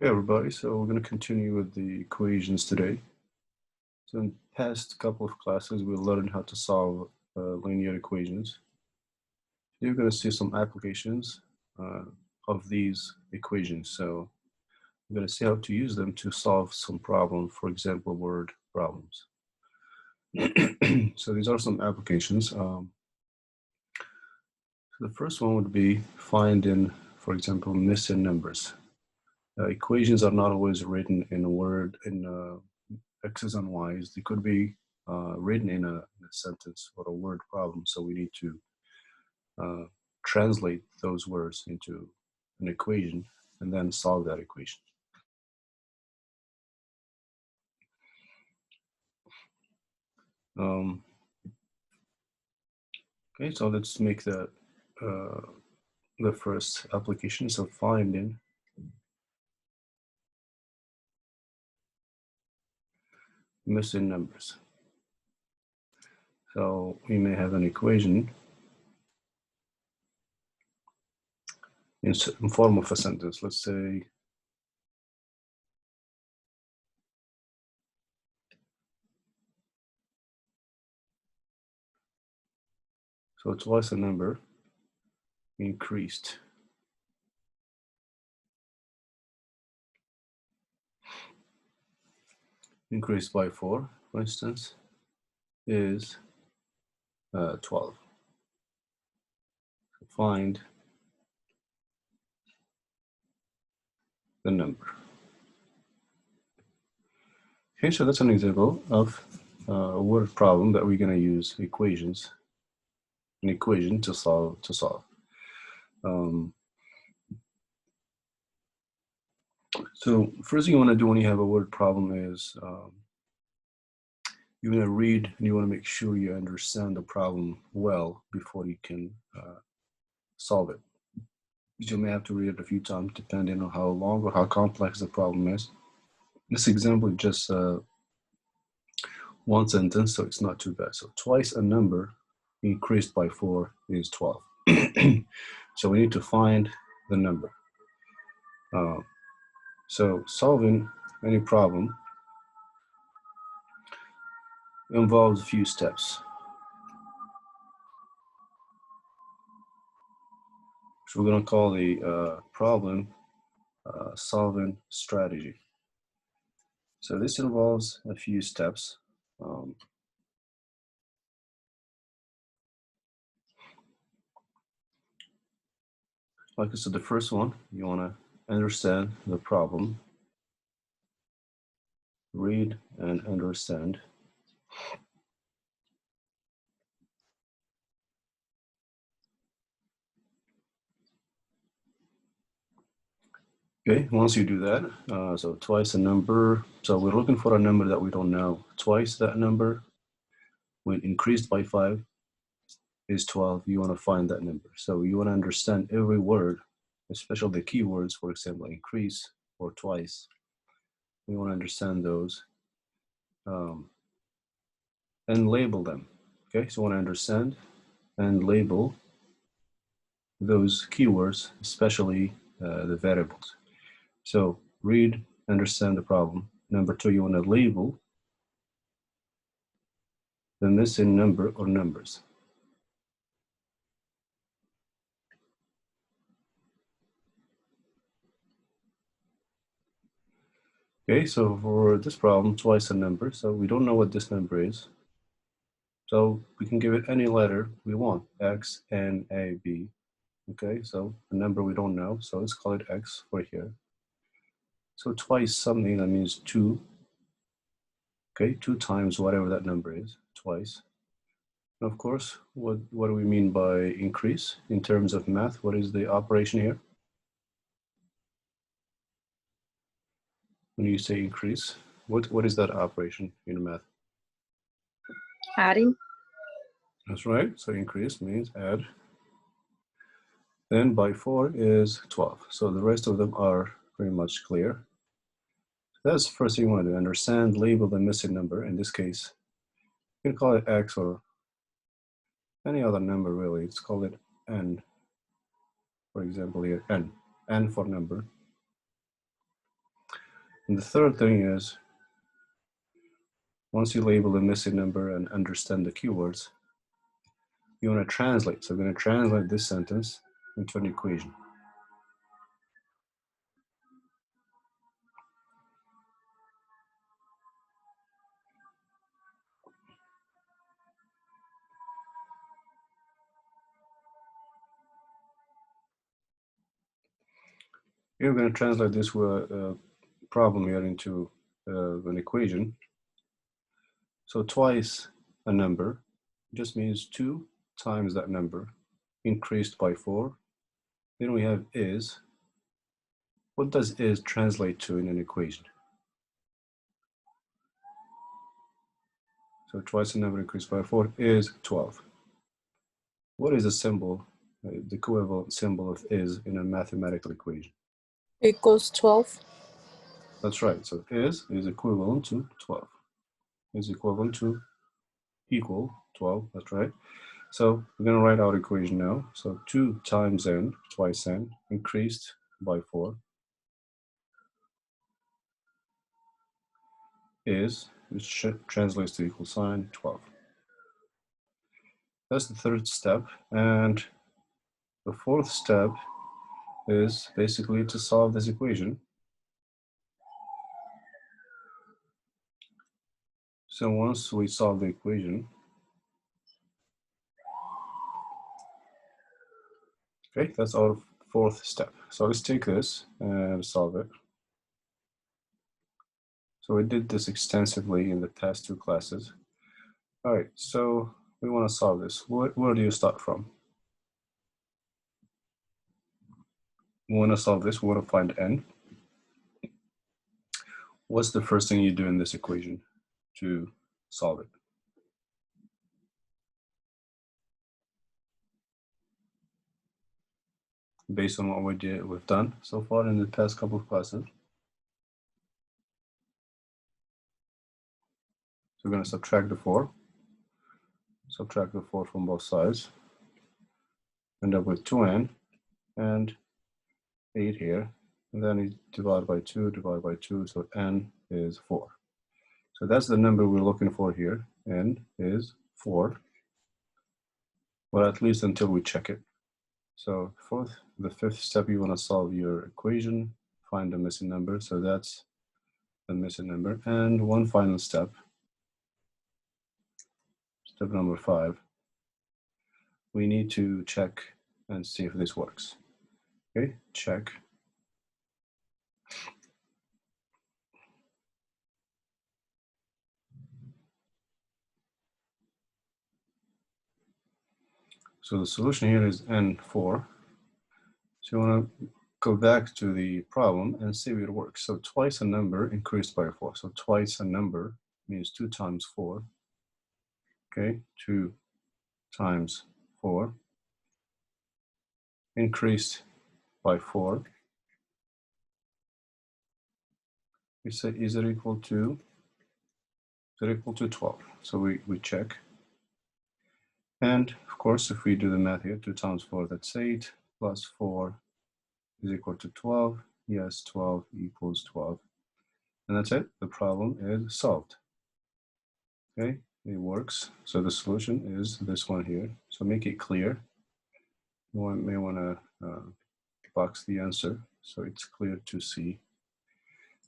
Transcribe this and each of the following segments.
Hey everybody, so we're going to continue with the equations today. So in past couple of classes, we learned how to solve linear equations. You're going to see some applications of these equations. So we're going to see how to use them to solve some problem, for example, word problems. So these are some applications. So the first one would be finding, for example, missing numbers. Equations are not always written in a word in X's and Y's. They could be written in a sentence or a word problem. So we need to translate those words into an equation and then solve that equation. Okay, so let's make that the first application. So finding missing numbers. So we may have an equation in form of a sentence. Let's say so twice a number increased by 4, for instance, is 12. Find the number. Okay, so that's an example of a word problem that we're going to use an equation to solve. So first thing you want to do when you have a word problem is you want to read and you want to make sure you understand the problem well before you can solve it. You may have to read it a few times depending on how long or how complex the problem is. This example is just one sentence, so it's not too bad. So twice a number increased by 4 is 12. So we need to find the number. So solving any problem involves a few steps. So we're going to call the problem solving strategy. So this involves a few steps. Like I said, the first one, you want to understand the problem, read and understand. Okay, once you do that, so twice a number, so we're looking for a number that we don't know. Twice that number, when increased by 5, is 12. You want to find that number. So you want to understand every word, especially the keywords, for example, increase or twice. We want to understand those and label them. Okay, so you want to understand and label those keywords, especially the variables. So read, understand the problem. Number 2, you want to label the missing number or numbers. Okay, so for this problem, twice a number, so we don't know what this number is. So we can give it any letter we want, X, N, A, B. Okay, so a number we don't know, so let's call it X for here. So twice something, that means 2. Okay, 2 times whatever that number is, twice. And of course, what do we mean by increase in terms of math? What is the operation here? When you say increase, what is that operation in math? Adding. That's right, so increase means add. Then by 4 is 12. So the rest of them are pretty much clear. That's the first thing you want to understand, label the missing number. In this case, you can call it X or any other number really. Let's call it N. For example here, N for number. And the third thing is, once you label a missing number and understand the keywords, you want to translate. So we're going to translate this sentence into an equation. Here we're going to translate this problem here into an equation. So twice a number just means 2 times that number increased by 4. Then we have is. What does is translate to in an equation? So twice a number increased by 4 is 12. What is the symbol, the equivalent symbol of is in a mathematical equation? Equals 12. That's right. So is equivalent to 12. Is equivalent to equal 12. That's right. So we're going to write our equation now. So 2 times n, twice n, increased by 4 is, which translates to equal sign 12. That's the third step. And the fourth step is basically to solve this equation. So once we solve the equation, okay, that's our fourth step. So let's take this and solve it. So we did this extensively in the past 2 classes. All right, so we want to solve this. Where do you start from? We want to solve this. We want to find n. What's the first thing you do in this equation to solve it? Based on what we've done so far in the past couple of classes. So we're going to subtract the 4. Subtract the 4 from both sides. End up with 2n and 8 here. And then you divide by 2, so n is 4. So that's the number we're looking for here. N is 4. Well, at least until we check it. So the fifth step, you want to solve your equation, find the missing number. So that's the missing number. And one final step, step number 5, we need to check and see if this works. Okay, check. So the solution here is n4. So you want to go back to the problem and see if it works. So twice a number increased by 4. So twice a number means 2 times 4. Okay, 2 times 4 increased by 4. We say, is it equal to 12? So we check. And of course, if we do the math here, 2 times 4, that's 8, plus 4 is equal to 12. Yes, 12 equals 12. And that's it. The problem is solved. Okay, it works. So the solution is this one here. So make it clear. You may want to box the answer so it's clear to see.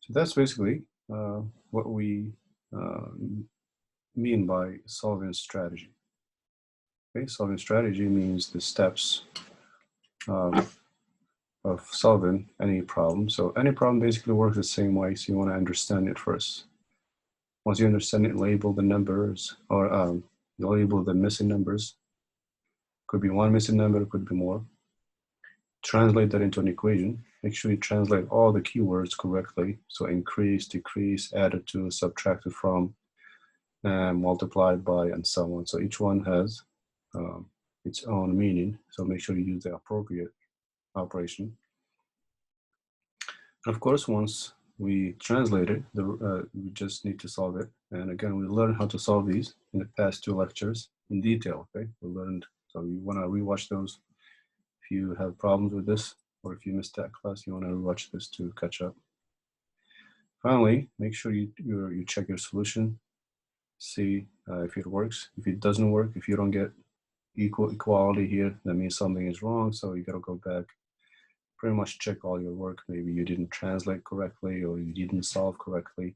So that's basically what we mean by solving strategy. Okay, solving strategy means the steps of solving any problem. So any problem basically works the same way, so you want to understand it first. Once you understand it, label the numbers, or you label the missing numbers. Could be one missing number, could be more. Translate that into an equation. Make sure you translate all the keywords correctly. So increase, decrease, added to, subtracted from, and multiplied by, and so on. So each one has its own meaning. So make sure you use the appropriate operation. And of course, once we translate it, we just need to solve it. And again, we learned how to solve these in the past 2 lectures in detail. Okay, we learned. So you want to rewatch those. If you have problems with this, or if you missed that class, you want to rewatch this to catch up. Finally, make sure you check your solution, see if it works. If it doesn't work, if you don't get equality here, that means something is wrong. So you gotta go back, pretty much check all your work. Maybe you didn't translate correctly, or you didn't solve correctly,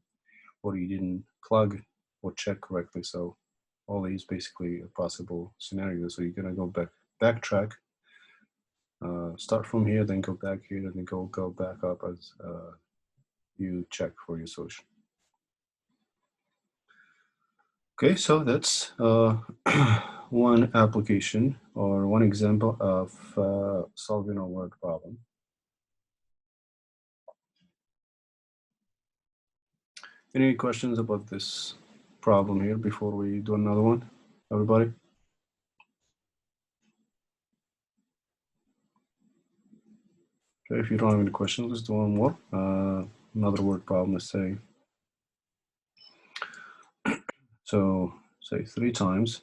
or you didn't plug or check correctly. So all these basically are possible scenarios. So you're gonna go backtrack, start from here, then go back here, and then go back up as you check for your solution. Okay, so that's one application or one example of solving a word problem. Any questions about this problem here before we do another one, everybody? Okay, if you don't have any questions, let's do one more. Another word problem, let's say. So say 3 times.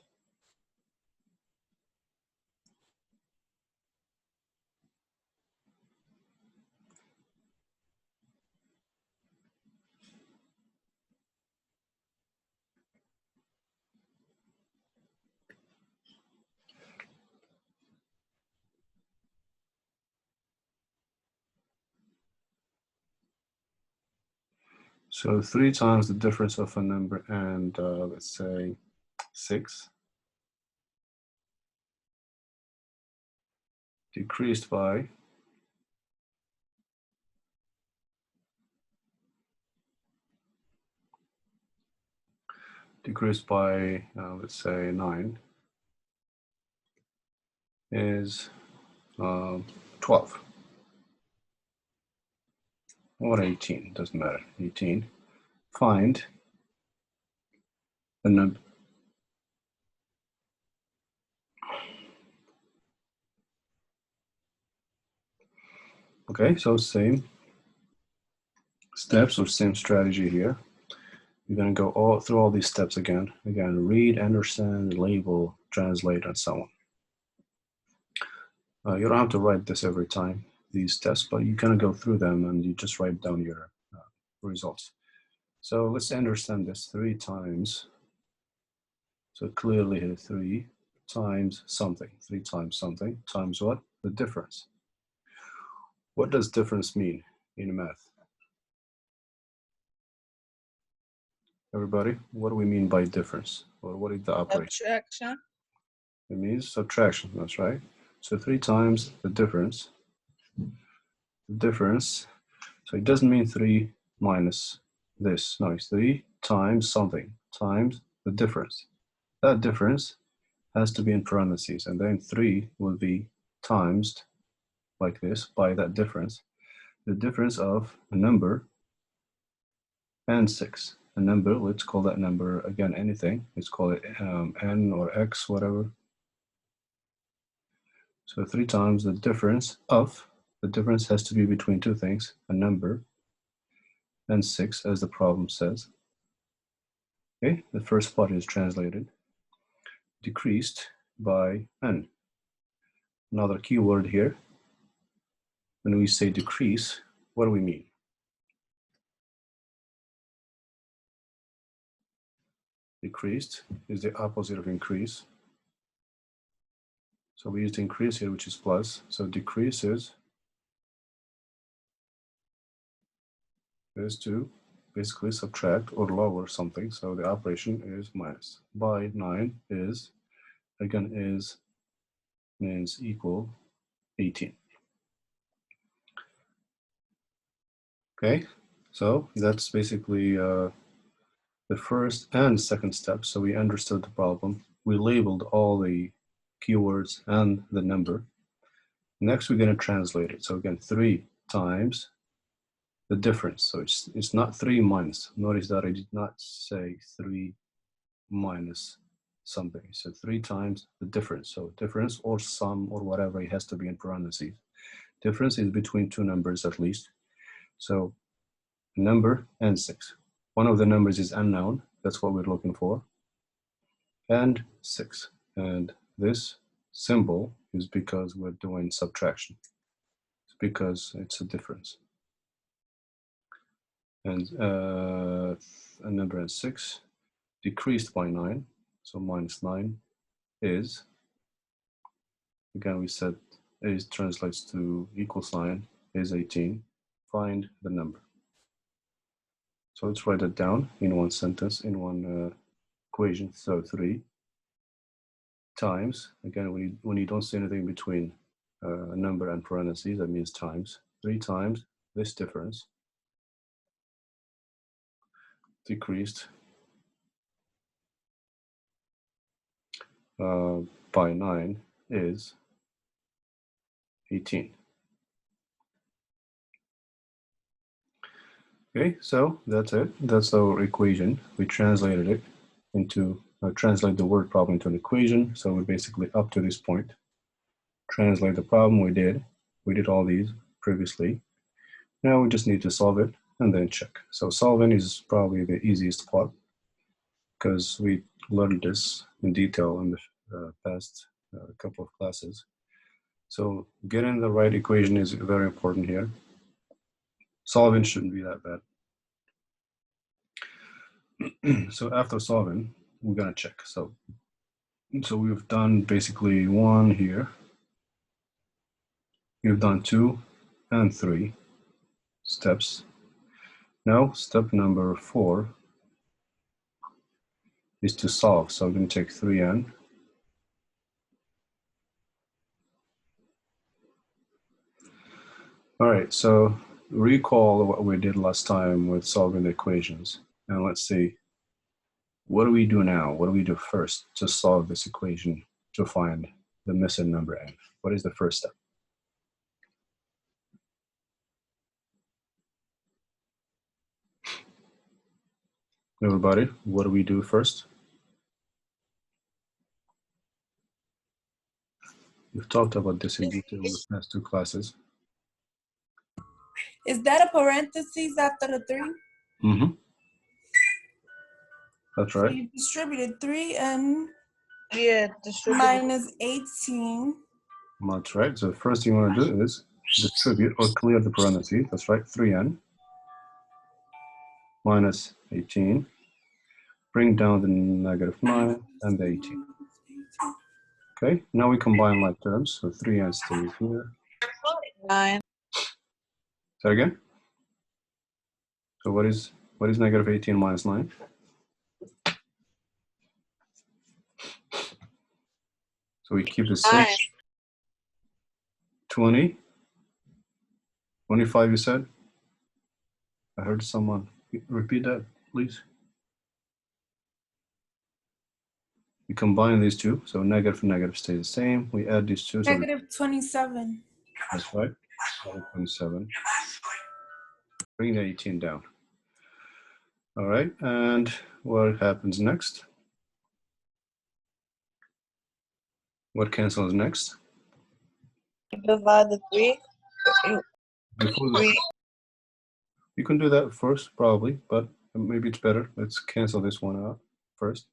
So 3 times the difference of a number and let's say 6 decreased by let's say 9 is 12 or 18, doesn't matter, 18. Find the number. Okay, so same steps or same strategy here. You're going to go through all these steps again. Again, read, understand, label, translate, and so on. You don't have to write this every time, these tests, but you kind of go through them and you just write down your results. So let's understand this 3 times. So clearly here 3 times something. 3 times something times what? The difference. What does difference mean in math? Everybody, what do we mean by difference? Or what is the operation? Subtraction. It means subtraction, that's right. So 3 times the difference. So it doesn't mean 3 minus this. No, it's 3 times something times the difference. That difference has to be in parentheses, and then 3 will be times like this by that difference. The difference of a number and 6. A number, let's call that number again anything. Let's call it n or x, whatever. So 3 times the difference of, the difference has to be between two things, a number and 6, as the problem says. Okay, the first part is translated. Decreased by n. Another keyword here. When we say decrease, what do we mean? Decreased is the opposite of increase. So we used increase here, which is plus. So decrease is to basically subtract or lower something. So the operation is minus. By 9 is, again, means equal 18. Okay, so that's basically the first and second step. So we understood the problem. We labeled all the keywords and the number. Next, we're going to translate it. So again, 3 times the difference. So it's not 3 minus. Notice that I did not say 3 minus something. So 3 times the difference. So difference or sum or whatever, it has to be in parentheses. Difference is between two numbers at least. So number and 6. One of the numbers is unknown. That's what we're looking for. And 6. And this symbol is because we're doing subtraction. It's because it's a difference. and a number and 6 decreased by 9, so minus 9 is, again we said is translates to equal sign, is 18. Find the number. So let's write it down in one sentence, in one equation. So 3 times, again when you don't see anything between a number and parentheses, that means times. 3 times this difference decreased by 9 is 18. Okay, so that's it. That's our equation. We translated it into, translate the word problem into an equation. So we're basically up to this point. Translate the problem we did. We did all these previously. Now we just need to solve it and then check. So solving is probably the easiest part because we learned this in detail in the past couple of classes. So getting the right equation is very important here. Solving shouldn't be that bad. So after solving, we're gonna check. So we've done basically 1 here. We've done 2 and 3 steps. Now step number 4 is to solve. So I'm gonna take 3n. All right, so recall what we did last time with solving the equations. And let's see, what do we do now? What do we do first to solve this equation to find the missing number n? What is the first step? Everybody, what do we do first? We've talked about this in detail in the past 2 classes. Is that a parentheses after the 3? Mm-hmm. That's right. So you distributed 3n Yeah, minus 18. That's right. So the first thing you want to do is distribute or clear the parentheses. That's right, 3n minus 18. Bring down the negative 9 and the 18. Okay, now we combine like terms. So 3n stays here. 9. Say that again. So what is negative 18 minus 9? So we keep the same. 9. 20. 25 you said? I heard someone. Repeat that, please. We combine these two, so negative and negative stay the same. We add these two. Negative 27. That's right, 27. Bring the 18 down. All right, and what happens next? What cancels next? Divide the 3. Before the, you can do that first, probably, but maybe it's better. Let's cancel this one out first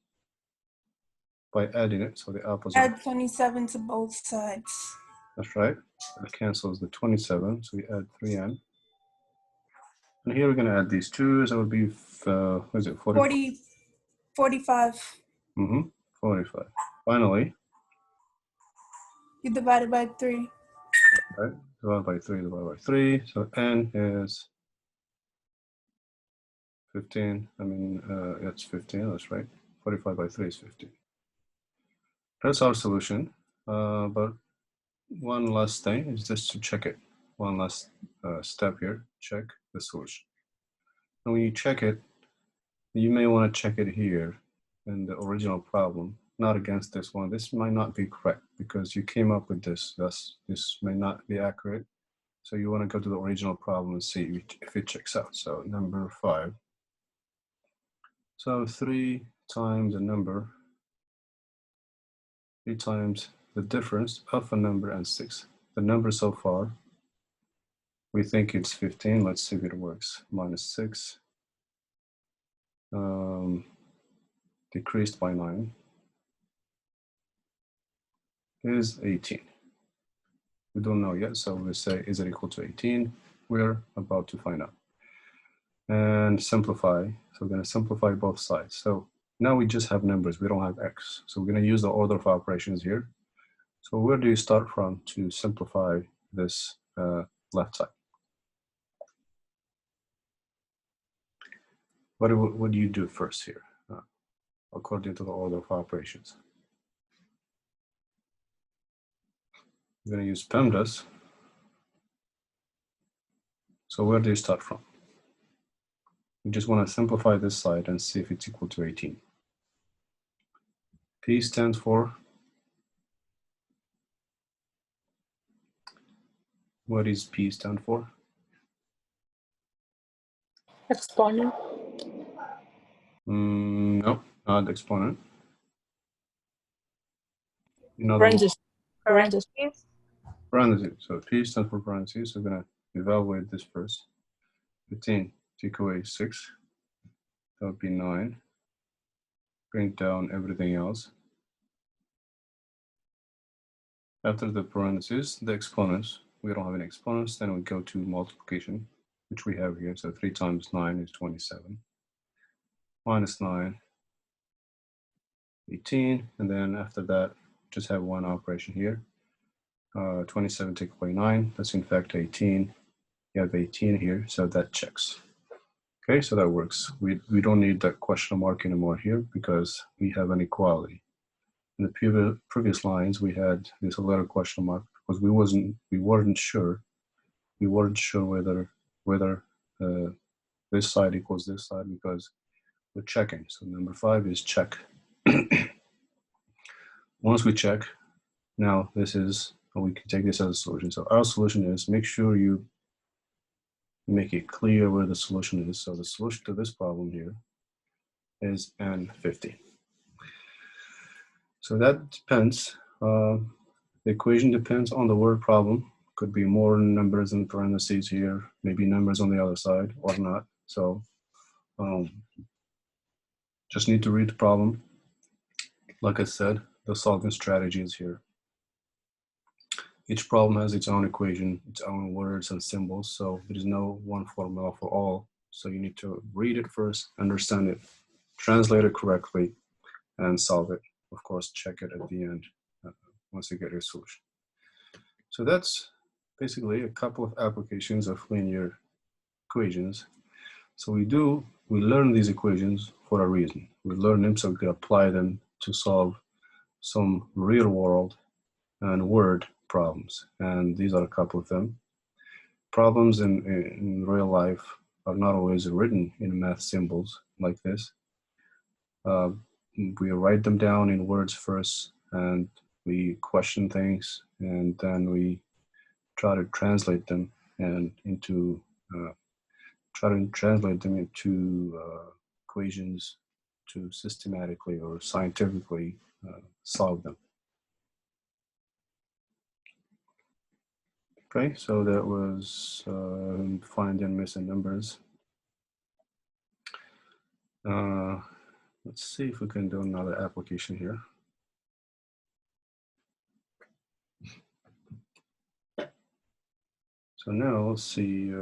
by adding it, so the opposite. Add 27 to both sides. That's right. That cancels the 27, so we add 3n. And here we're going to add these two, so it would be, what is it, 45. Mm-hmm, 45. Finally. You divide it by 3. Right, divide by 3, so n is 15, it's 15, that's right. 45 by 3 is 15. That's our solution, but one last thing is just to check it. One last step here, check the solution. And when you check it, you may want to check it here in the original problem, not against this one. This might not be correct because you came up with this, thus this may not be accurate. So you want to go to the original problem and see if it checks out. So number 5. So 3 times a number, 3 times the difference of a number and 6. The number so far, we think it's 15. Let's see if it works. Minus 6. Decreased by 9 is 18. We don't know yet, so we say, is it equal to 18? We're about to find out. and simplify. So we're going to simplify both sides. So now we just have numbers. We don't have x. So we're going to use the order of operations here. So where do you start from to simplify this left side? What do you do first here, according to the order of operations? We're going to use PEMDAS. So where do you start from? We just want to simplify this side and see if it's equal to 18. P stands for, what does P stand for? Exponent. No, not exponent. Another Parentheses. Parentheses. Parentheses. parentheses. So P stands for parentheses. So we're going to evaluate this first. 15, take away 6. That would be 9. Bring down everything else. After the parentheses, the exponents. We don't have any exponents, then we go to multiplication, which we have here. So 3 times 9 is 27. Minus 9, 18. And then after that, just have one operation here. 27 take away 9. That's in fact 18. You have 18 here, so that checks. Okay, so that works. We don't need that question mark anymore here because we have an equality. In the previous lines, we had this little question mark because we weren't sure whether this side equals this side because we're checking. So number 5 is check. Once we check, now this is, we can take this as a solution. So our solution is make sure you make it clear where the solution is. So the solution to this problem here is N50. So that depends. The equation depends on the word problem. Could be more numbers in parentheses here, maybe numbers on the other side or not. So just need to read the problem. Like I said, the solving strategy is here. Each problem has its own equation, its own words and symbols, so there is no one formula for all. So you need to read it first, understand it, translate it correctly, and solve it. Of course, check it at the end once you get your solution. So that's basically a couple of applications of linear equations. So we learn these equations for a reason. We learn them so we can apply them to solve some real world and word problems. And these are a couple of them. Problems in real life are not always written in math symbols like this. We write them down in words first, and we question things, and then we try to translate them into equations to systematically or scientifically solve them. Okay, so that was find and missing numbers. Let's see if we can do another application here. So now let's see.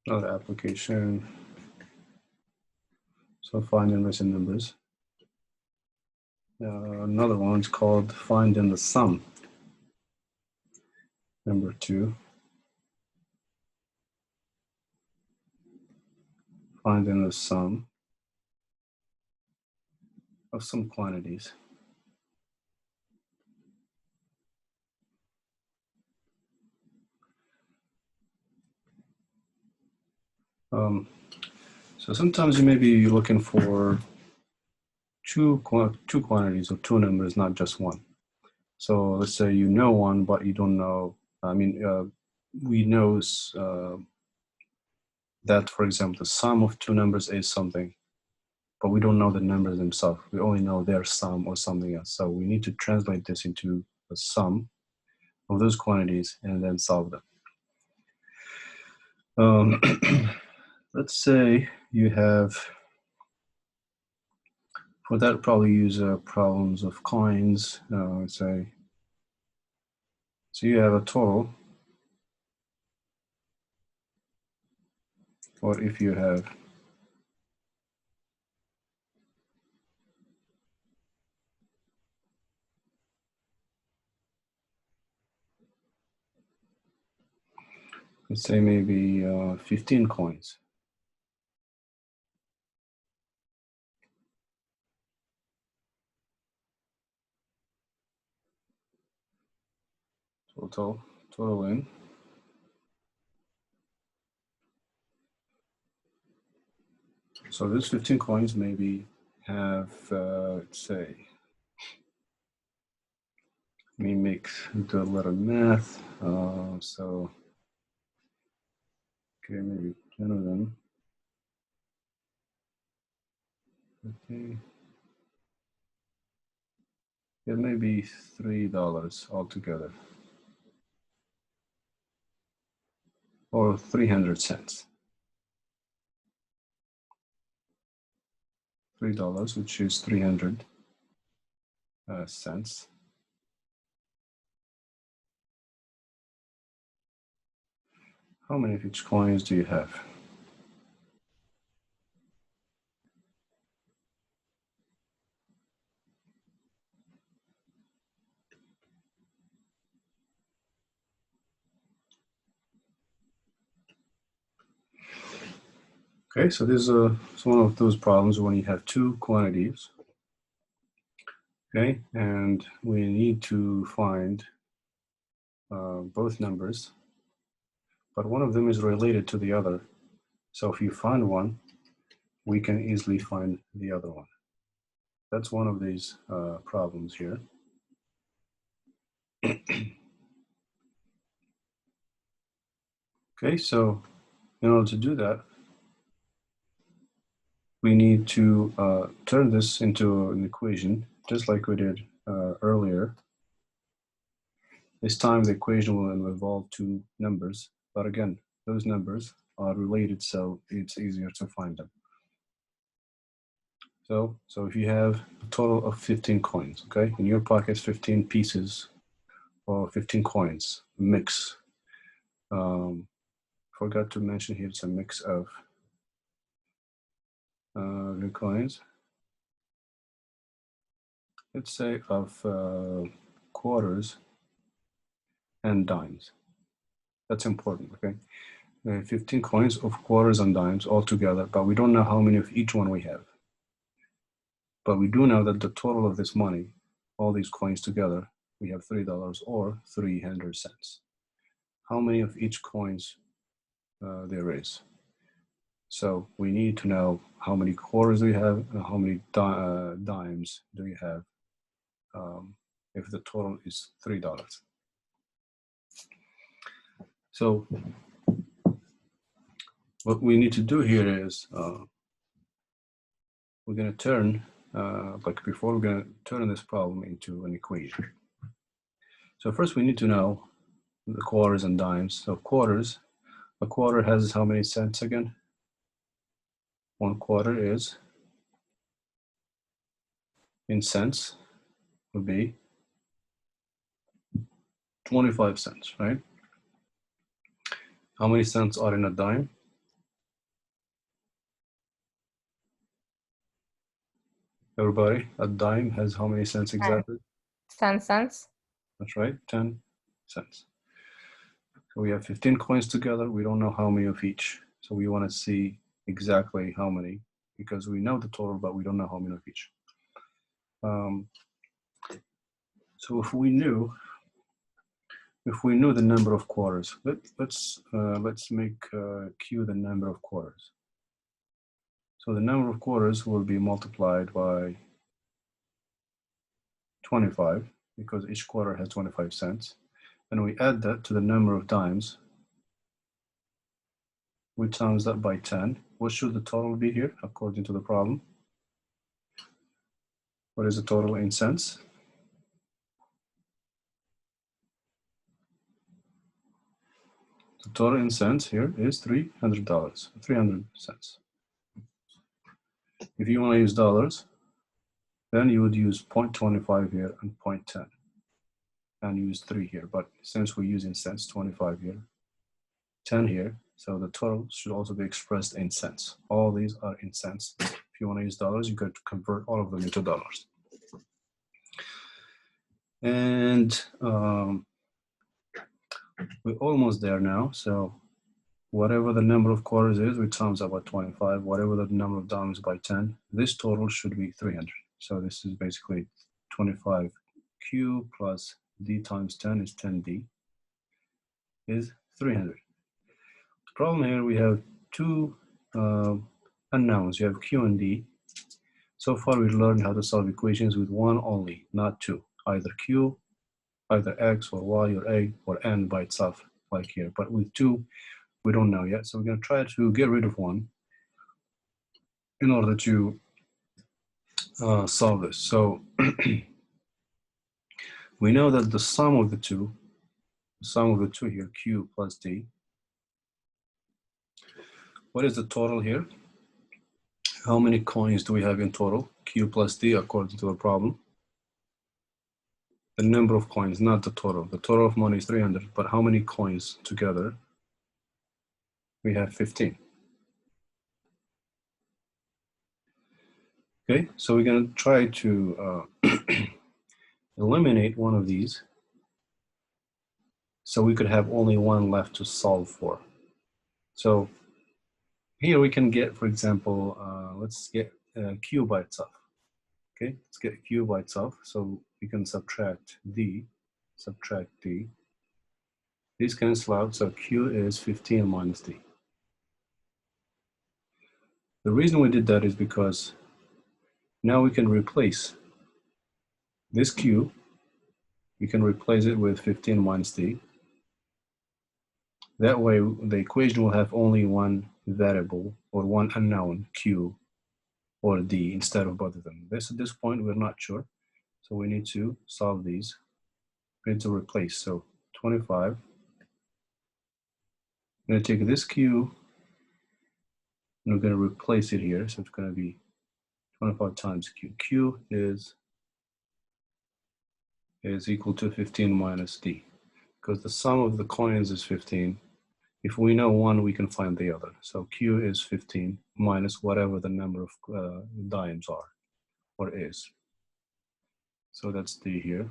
Another application. So find and missing numbers. Another one's called find in the sum. Number 2. Find in the sum of some quantities. So sometimes you may be looking for two quantities or two numbers, not just one. So let's say you know one, but you don't know. I mean, we know that, for example, the sum of two numbers is something, but we don't know the numbers themselves. We only know their sum or something else. So we need to translate this into the sum of those quantities and then solve them. Let's say you have, for that probably use problems of coins, let's say So you have a total, or if you have let's say maybe 15 coins. Total in. So those 15 coins maybe have, let's say, let me do a little math. So, okay, maybe 10 of them. Okay. Yeah, maybe $3 altogether, or 300 cents. $3, which is 300 cents. How many of each coins do you have? Okay, so this is one of those problems when you have two quantities. Okay, and we need to find both numbers, but one of them is related to the other. So if you find one, we can easily find the other one. That's one of these problems here. Okay, so in order to do that, we need to turn this into an equation, just like we did earlier. This time the equation will involve two numbers, but again, those numbers are related, so it's easier to find them. So if you have a total of 15 coins, okay, in your pockets 15 pieces or 15 coins, mix. Forgot to mention here it's a mix of the coins. Let's say of quarters and dimes. That's important, okay? 15 coins of quarters and dimes all together, but we don't know how many of each one we have. But we do know that the total of this money, all these coins together, we have $3 or 300 cents. How many of each coins there is? So we need to know how many quarters do you have and how many dimes do you have if the total is $3. So what we need to do here is we're going to turn, like before, we're going to turn this problem into an equation. So first we need to know the quarters and dimes. So quarters, a quarter has how many cents again? 1 quarter is, in cents, would be 25 cents, right? How many cents are in a dime? Everybody, a dime has how many cents exactly? 10 cents. That's right, 10 cents. So we have 15 coins together. We don't know how many of each. So we want to see exactly how many, because we know the total, but we don't know how many of each. So if we knew the number of quarters, let's make Q the number of quarters. So the number of quarters will be multiplied by 25, because each quarter has 25 cents. And we add that to the number of dimes. We times that by 10. What should the total be here, according to the problem? What is the total in cents? The total in cents here is $300, 300 cents. If you want to use dollars, then you would use 0.25 here and 0.10. and use 3 here. But since we're using cents, 25 here, 10 here, so the total should also be expressed in cents. All these are in cents. If you want to use dollars, you got to convert all of them into dollars. And we're almost there now. So whatever the number of quarters is, we times that by 25. Whatever the number of dimes by 10, this total should be 300. So this is basically 25Q plus D times 10 is 10D is 300. The problem here, we have two unknowns. You have Q and D. So far, we learned how to solve equations with one only, not two. Either Q, either X or Y or A or N by itself, like here. But with two, we don't know yet. So we're going to try to get rid of one in order to solve this. So we know that the sum of the two here, Q plus D. What is the total here? How many coins do we have in total? Q plus D according to the problem. The number of coins, not the total. The total of money is 300, but how many coins together? We have 15. Okay, so we're going to try to eliminate one of these so we could have only one left to solve for. So here we can get, for example, let's get Q by itself. Okay, let's get Q by itself. So we can subtract D. These cancel out, so Q is 15 minus D. The reason we did that is because now we can replace this Q, we can replace it with 15 minus D. That way the equation will have only one variable or one unknown, Q or D, instead of both of them. At this point, we're not sure. So we need to solve these. We need to replace. So 25. I'm going to take this Q and we're going to replace it here. So it's going to be 25 times Q. Q is equal to 15 minus D, because the sum of the coins is 15. If we know one, we can find the other. So Q is 15 minus whatever the number of dimes are or is. So that's D here.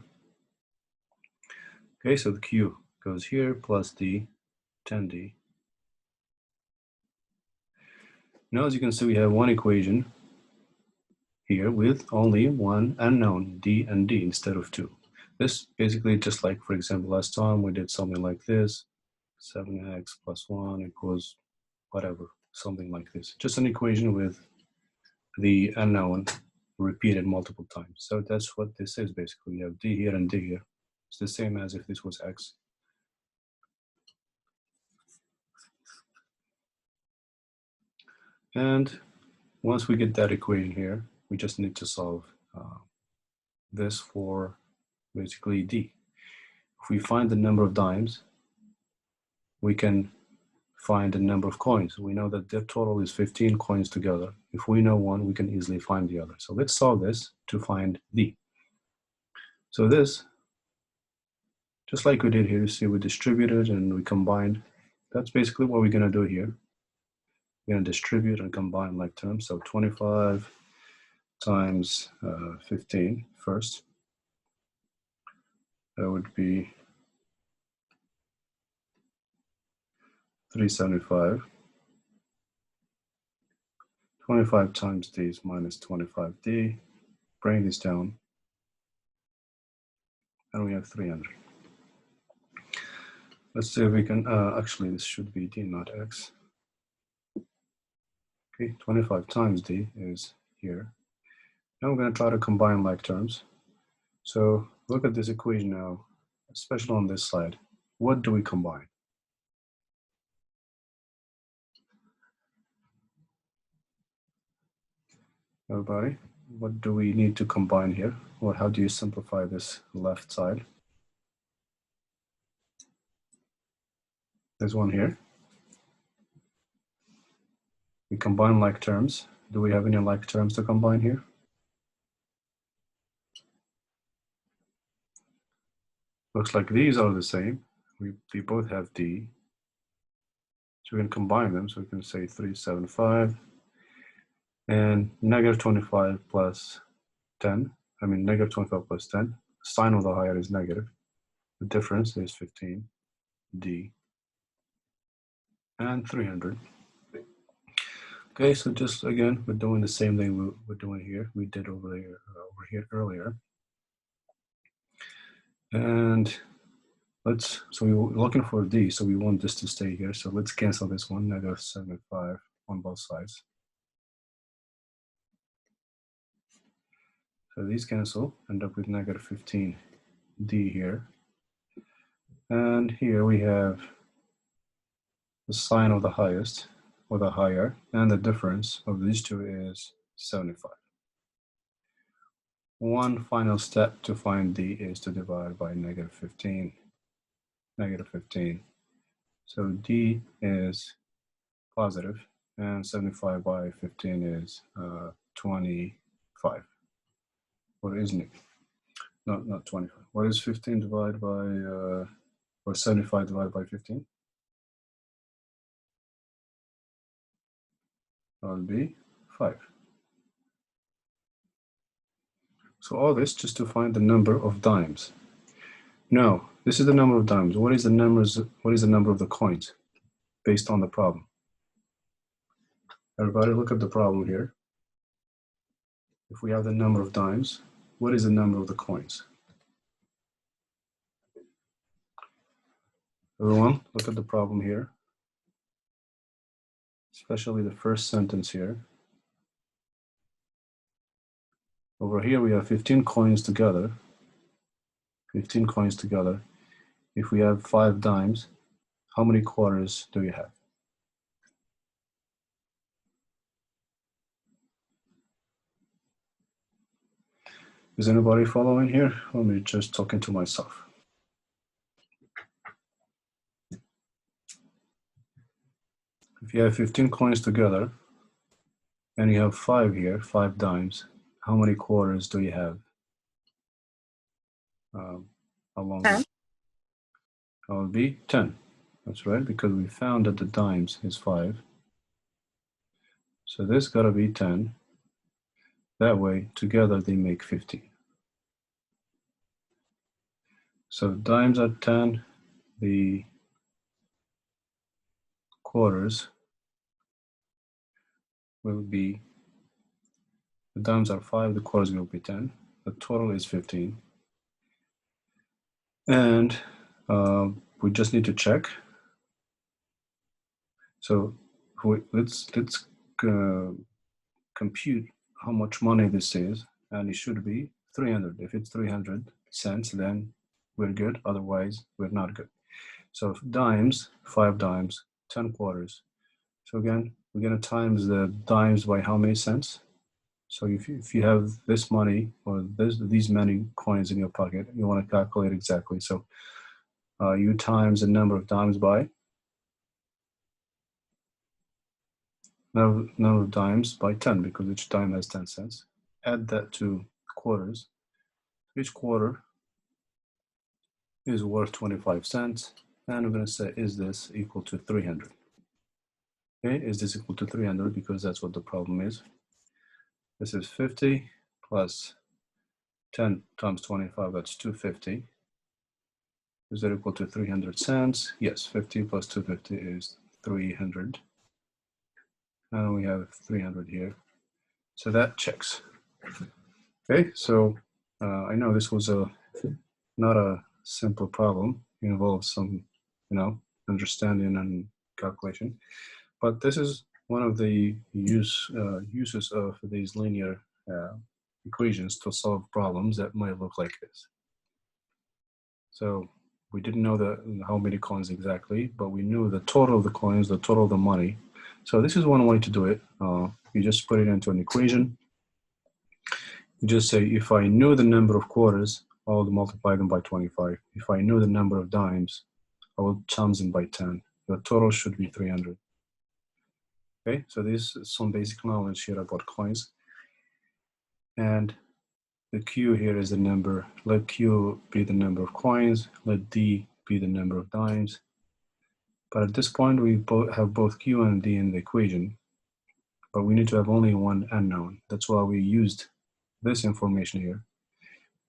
Okay, so the Q goes here plus D, 10D. Now, as you can see, we have one equation here with only one unknown, D and D, instead of two. This basically just like, for example, last time we did something like this, 7x plus 1 equals whatever, something like this. Just an equation with the unknown repeated multiple times. So that's what this is basically. You have D here and D here. It's the same as if this was X. And once we get that equation here, we just need to solve this for basically D. If we find the number of dimes, we can find the number of coins. We know that their total is 15 coins together. If we know one, we can easily find the other. So let's solve this to find D. So this, just like we did here, you see we distributed and we combined. That's basically what we're going to do here. We're going to distribute and combine like terms. So 25 times 15 first. That would be 375. 25 times D is minus 25D. Bring this down. And we have 300. Let's see if we can, actually this should be D, not X. Okay, 25 times D is here. Now we're going to try to combine like terms. So look at this equation now, especially on this side. What do we combine? Everybody, what do we need to combine here? Or how do you simplify this left side? There's one here. We combine like terms. Do we have any like terms to combine here? Looks like these are the same. They both have D. So we can combine them. So we can say 375 and negative 25 plus 10. I mean, negative 25 plus 10. The sign of the higher is negative. The difference is 15, D, and 300. Okay, so just again, we're doing the same thing we're doing here. We did over here earlier. And so we were looking for D, so we want this to stay here. So let's cancel this one, negative 75 on both sides. So these cancel, end up with negative 15 D here. And here we have the sign of the highest, or the higher, and the difference of these two is 75. One final step to find D is to divide by negative 15. Negative 15. So D is positive, and 75 by 15 is 25. What isn't it? Not 25. What is 15 divided by, or 75 divided by 15? That would be 5. So all this just to find the number of dimes. No, this is the number of dimes. What is the number of the coins based on the problem? Everybody look at the problem here. If we have the number of dimes, what is the number of the coins? Everyone, look at the problem here. Especially the first sentence here. Over here we have 15 coins together. 15 coins together. If we have 5 dimes, how many quarters do you have? Is anybody following here? Or am I just talking to myself? If you have 15 coins together, and you have 5 here, 5 dimes, how many quarters do you have? Along 10. That would be 10. That's right, because we found that the dimes is 5. So this got to be 10. That way, together they make 15. So dimes are 10, the quarters will be, the dimes are 5, the quarters will be 10. The total is 15. And we just need to check. So let's compute how much money this is, and it should be 300. If it's 300 cents, then we're good. Otherwise, we're not good. So dimes, 5 dimes, 10 quarters. So again, we're going to times the dimes by how many cents? So if you have this money or these many coins in your pocket, you want to calculate exactly. So you times the number of dimes by number of dimes by 10, because each dime has 10 cents. Add that to quarters. Each quarter is worth 25 cents. And we're going to say, is this equal to 300? Okay, is this equal to 300? Because that's what the problem is. This is 50 plus 10 times 25, that's 250. Is that equal to 300 cents? Yes, 50 plus 250 is 300. And we have 300 here. So that checks. Okay, so I know this was not a simple problem. It involves some, understanding and calculation. But this is one of the uses of these linear equations to solve problems that might look like this. So we didn't know how many coins exactly, but we knew the total of the coins, the total of the money. So this is one way to do it. You just put it into an equation. You just say, if I knew the number of quarters, I will multiply them by 25. If I knew the number of dimes, I will times them by 10. The total should be 300. Okay, so this is some basic knowledge here about coins. And the Q here is the number. Let Q be the number of coins. Let D be the number of dimes. But at this point, we have both Q and D in the equation, but we need to have only one unknown. That's why we used this information here,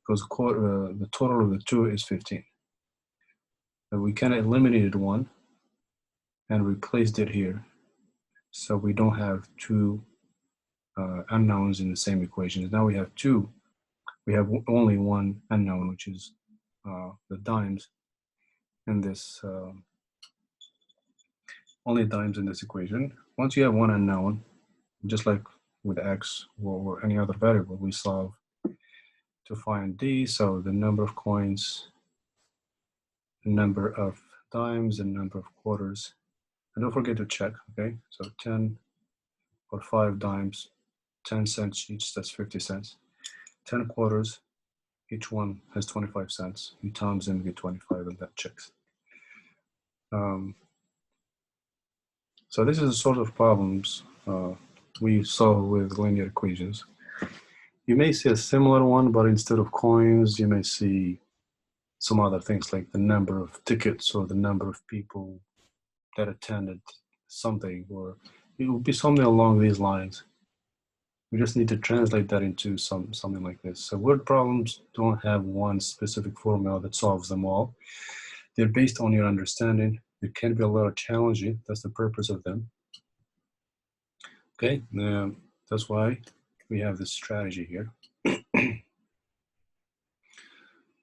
because the total of the two is 15. But we can eliminate one and replaced it here, so we don't have two unknowns in the same equation. Now we have two. We have only one unknown, which is the dimes in this only dimes in this equation. Once you have one unknown, just like with x or any other variable, we solve to find D. So the number of coins, the number of dimes, and number of quarters. And don't forget to check, okay? So 10 or 5 dimes, 10 cents each, that's 50 cents. 10 quarters, each one has 25 cents. You times them, get 25, and that checks. So this is the sort of problems we solve with linear equations. You may see a similar one, but instead of coins, you may see some other things like the number of tickets or the number of people that attended something, or it will be something along these lines. We just need to translate that into something like this. So word problems don't have one specific formula that solves them all. They're based on your understanding. There can be a lot of challenging. That's the purpose of them. Okay, that's why we have this strategy here.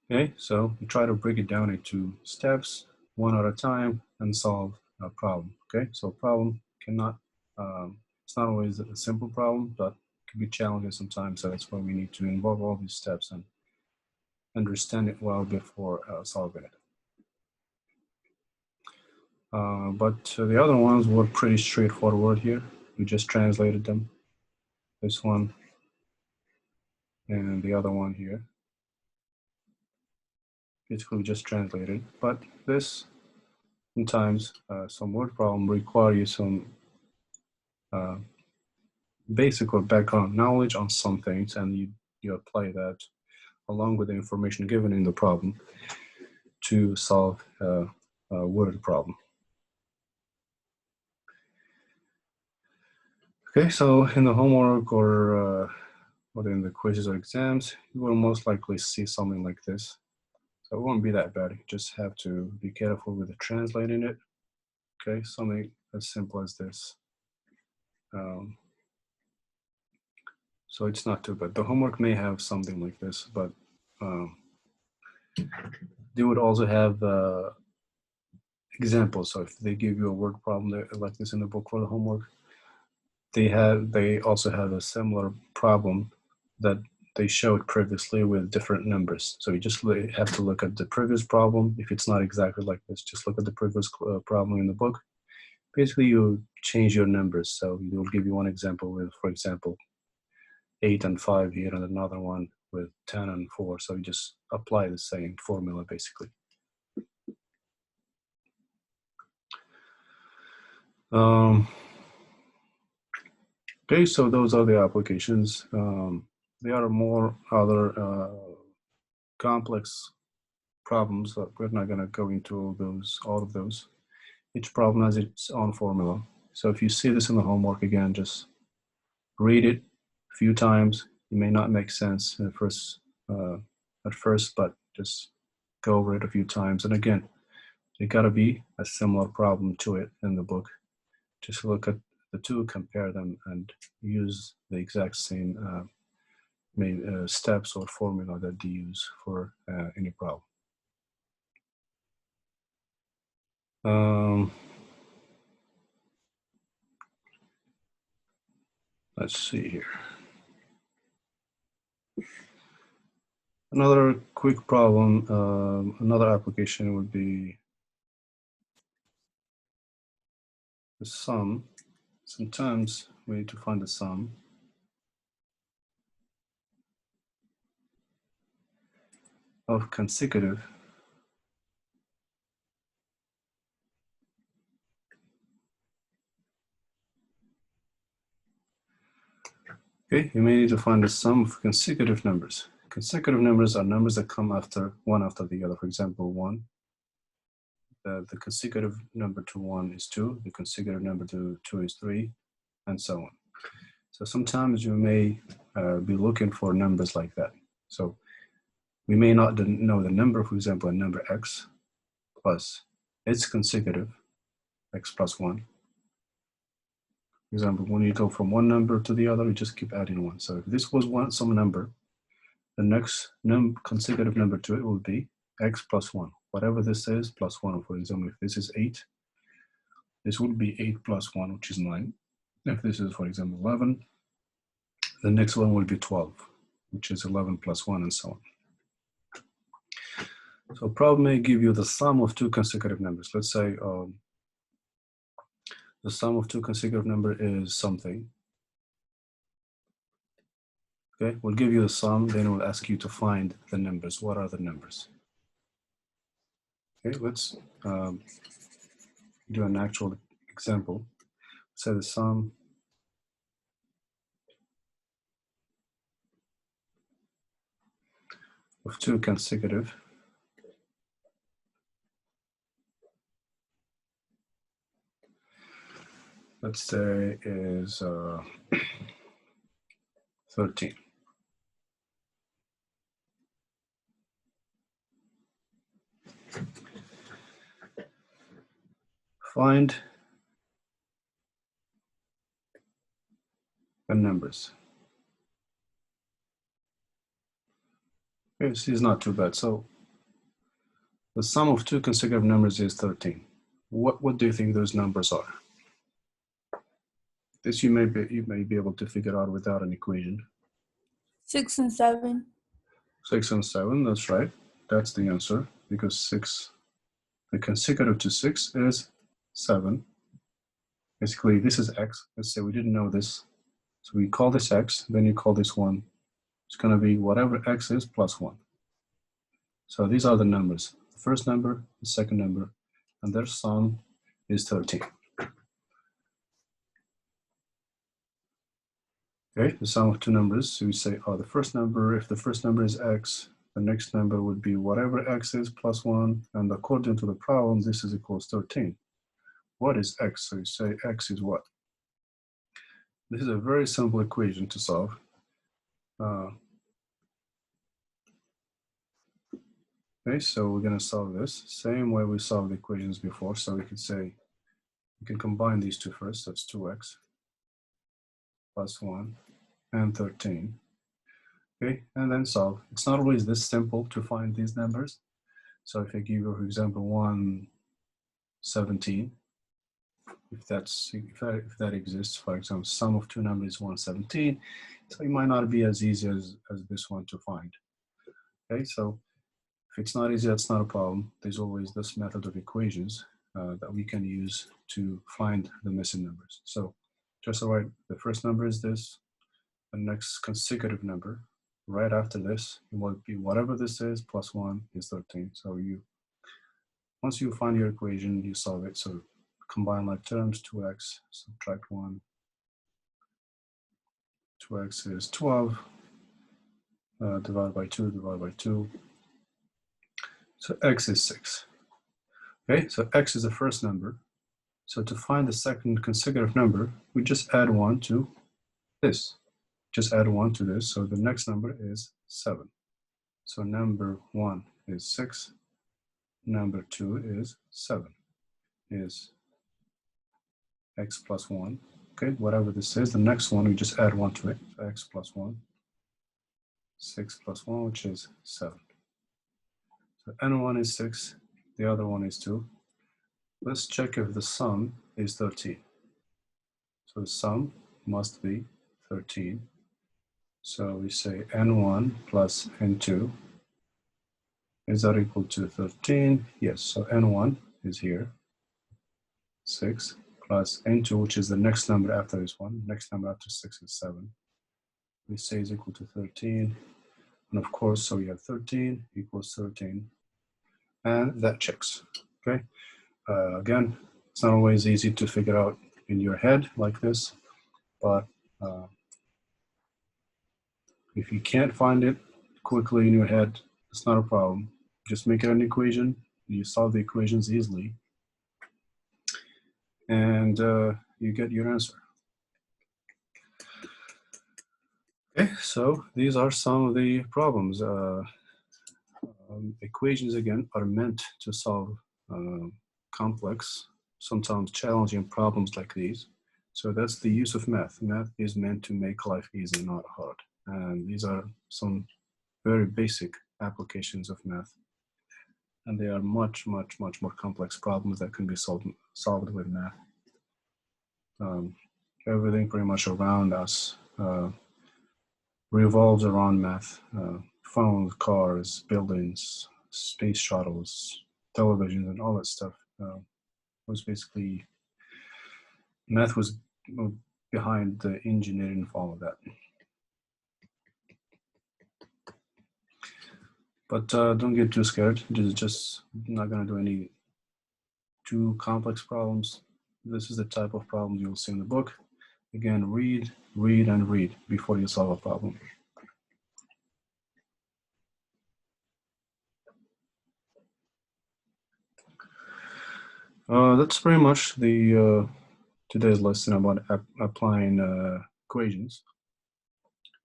Okay, so we try to break it down into steps, one at a time, and solve a problem. Okay, so problem cannot, it's not always a simple problem, but it can be challenging sometimes. So that's why we need to involve all these steps and understand it well before solving it. But the other ones were pretty straightforward here. We just translated them. This one and the other one here. Basically, we just translated. But this, sometimes, some word problem require you some basic or background knowledge on some things, and you apply that along with the information given in the problem to solve a word problem. Okay, so in the homework or in the quizzes or exams, you will most likely see something like this. So it won't be that bad. You just have to be careful with the translating it. Okay, something as simple as this. So it's not too bad. The homework may have something like this, but they would also have examples. So if they give you a word problem like this in the book for the homework, they also have a similar problem that they showed previously with different numbers. So you just have to look at the previous problem. If it's not exactly like this, just look at the previous problem in the book. Basically, you change your numbers. So it will give you one example with, for example, 8 and 5 here, and another one with 10 and 4. So you just apply the same formula, basically. Okay, so those are the applications. There are more other complex problems, but we're not going to go into all of those. Each problem has its own formula. So if you see this in the homework again, just read it a few times. It may not make sense at first, but just go over it a few times. And again, it got to be a similar problem to it in the book. Just look at the two, compare them, and use the exact same steps or formula that they use for any problem. Let's see here. Another quick problem, another application would be the sum. Sometimes we need to find the sum of consecutive Okay, you may need to find the sum of consecutive numbers. Consecutive numbers are numbers that come after one after the other. For example, 1. The consecutive number to 1 is 2. The consecutive number to 2 is 3, and so on. So sometimes you may be looking for numbers like that. So we may not know the number, for example, a number x plus its consecutive, x plus 1. For example, when you go from one number to the other, you just keep adding 1. So if this was some number, the next consecutive number to it will be x plus 1. Whatever this is, plus 1. For example, if this is 8, this would be 8 plus 1, which is 9. If this is, for example, 11, the next one will be 12, which is 11 plus 1, and so on. So a problem may give you the sum of two consecutive numbers. Let's say the sum of two consecutive numbers is something. Okay, we'll give you the sum, then we'll ask you to find the numbers. What are the numbers? Okay, let's do an actual example. Say the sum of two consecutive let's say is 13. Find the numbers. Okay, this is not too bad. So the sum of two consecutive numbers is 13. What do you think those numbers are? This you may be able to figure out without an equation. 6 and 7. 6 and 7, that's right. That's the answer, because 6, the consecutive to 6 is 7. Basically, this is x. Let's say we didn't know this. So we call this x, then you call this 1. It's going to be whatever x is plus 1. So these are the numbers. The first number, the second number, and their sum is 13. Okay, the sum of two numbers. So we say, oh, the first number, if the first number is x, the next number would be whatever x is plus 1. And according to the problem, this is equals 13. What is x? So you say x is what? This is a very simple equation to solve. Okay, so we're going to solve this same way we solved the equations before. So we could say, we can combine these two first. That's 2x plus 1 and 13. Okay, and then solve. It's not always this simple to find these numbers. So if I give you, for example, 117, if that exists, for example, sum of two numbers is 117, so it might not be as easy as this one to find. Okay, so if it's not easy, that's not a problem. There's always this method of equations that we can use to find the missing numbers. So just write the first number is this, the next consecutive number. Right after this, it will be whatever this is plus 1 is 13. So once you find your equation, you solve it. So combine like terms, 2x, subtract 1. 2x is 12, divided by 2, divided by 2. So x is 6. Okay, so x is the first number. So to find the second consecutive number, we just add 1 to this. Just add 1 to this. So the next number is 7. So number 1 is 6. Number 2 is 7. Is x plus 1. Okay, whatever this is. The next one, we just add 1 to it. So x plus 1. 6 plus 1, which is 7. So n1 is 6. The other one is 2. Let's check if the sum is 13. So the sum must be 13. So we say n1 plus n2. Is that equal to 13? Yes, so n1 is here. 6 plus n2, which is the next number after this one. Next number after 6 is 7. We say is equal to 13. And of course, so we have 13 equals 13. And that checks, okay? Again, it's not always easy to figure out in your head like this, but if you can't find it quickly in your head, it's not a problem. Just make it an equation. You solve the equations easily, and you get your answer. Okay, so these are some of the problems. Equations, again, are meant to solve complex, sometimes challenging problems like these. So that's the use of math. Math is meant to make life easy, not hard. And these are some very basic applications of math. And they are much, much, much more complex problems that can be solved with math. Everything pretty much around us revolves around math. Phones, cars, buildings, space shuttles, televisions, and all that stuff was basically, math was behind the engineering of all of that. But don't get too scared. This is just not going to do any too complex problems. This is the type of problems you'll see in the book. Again, read, read, and read before you solve a problem. That's pretty much the today's lesson about applying equations.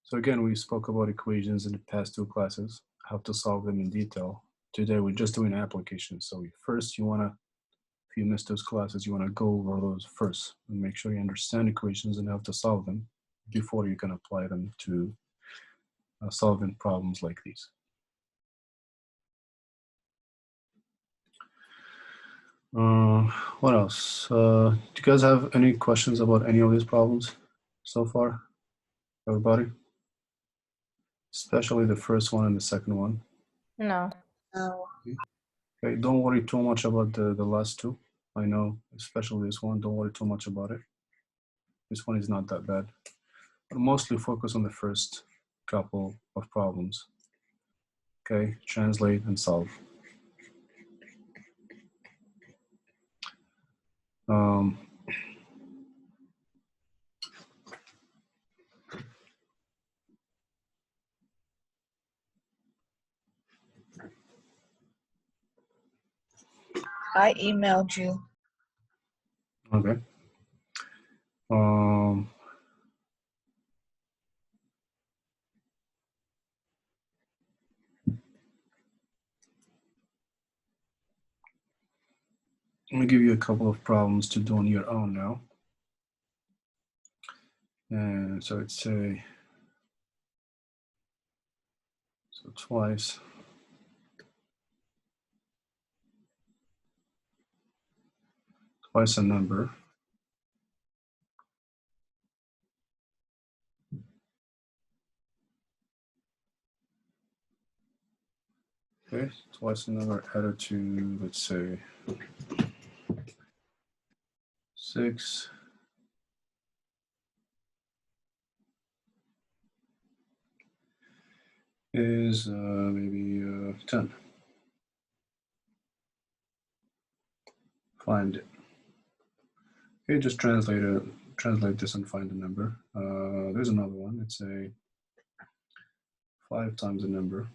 So again, we spoke about equations in the past two classes, how to solve them in detail. Today, we're just doing applications. So first, if you missed those classes, you want to go over those first and make sure you understand equations and how to solve them before you can apply them to solving problems like these. What else? Do you guys have any questions about any of these problems so far? Everybody? Especially the first one and the second one. No. No. Okay, don't worry too much about the last two. I know, especially this one, don't worry too much about it. This one is not that bad. But mostly focus on the first couple of problems. Okay, translate and solve. I emailed you. Okay. I'm gonna give you a couple of problems to do on your own now. And so it's so twice a number. Okay, twice a number added to, let's say, 6. Is maybe 10. Find it. Okay, just translate this and find the number. There's another one. It's a 5 times a number.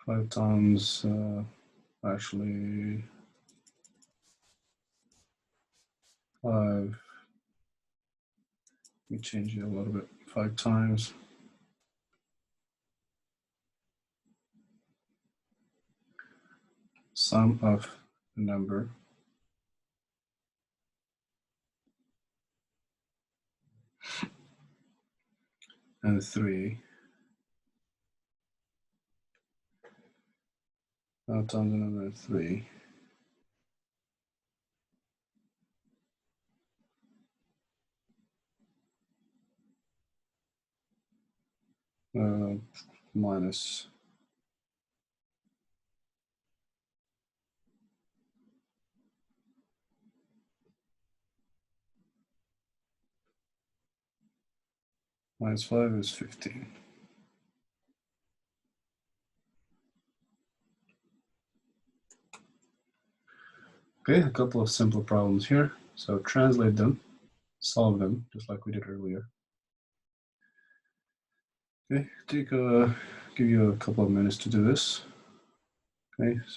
5 times, actually, 5. Let me change it a little bit. 5 times. Sum of the number. And 3. 5 times the number 3. Minus minus 5 is 15. Okay, a couple of simple problems here. So translate them, solve them, just like we did earlier. Okay, give you a couple of minutes to do this. Okay, so